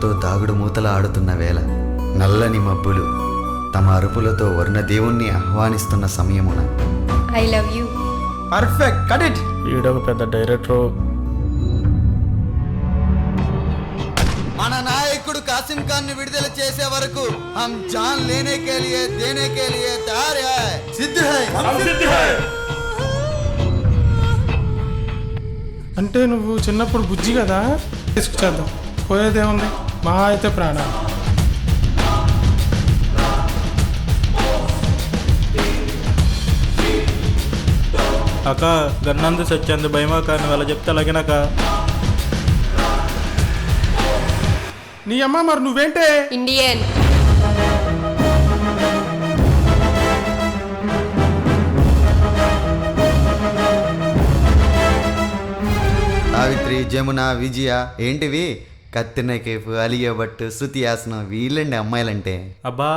శత్రువులతో దాగుడు మూతల ఆడుతున్న వేళ నల్లని మబ్బులు తమ అరుపులతో వర్ణదేవుణ్ణి ఆహ్వానిస్తున్న సమయమున I love you. Perfect, cut it. ఈడొక పెద్ద డైరెక్టర్. మన నాయకుడు కాసిం ఖాన్ ని విడుదల చేసే వరకు హమ్ జాన్ లేనే కే లియే దేనే కే లియే తయార్ హై, సిద్ధ హై. అంటే నువ్వు చిన్నప్పుడు బుజ్జి కదా, తీసుకుచేద్దాం. పోయేదేముంది, మహా అయితే ప్రాణాలు. అక్క గన్నందు సత్యంది భయమా కానీ వాళ్ళ చెప్తే అలాగేనాక. నీ అమ్మ మరి నువ్వేంటే? ఇండియన్. సావిత్రి, జమున, విజయ ఏంటివి? కత్తిన కేఫ్, అలియా భట్, శృతి హాసన్ వీళ్ళండి అమ్మాయిలంటే. అబ్బా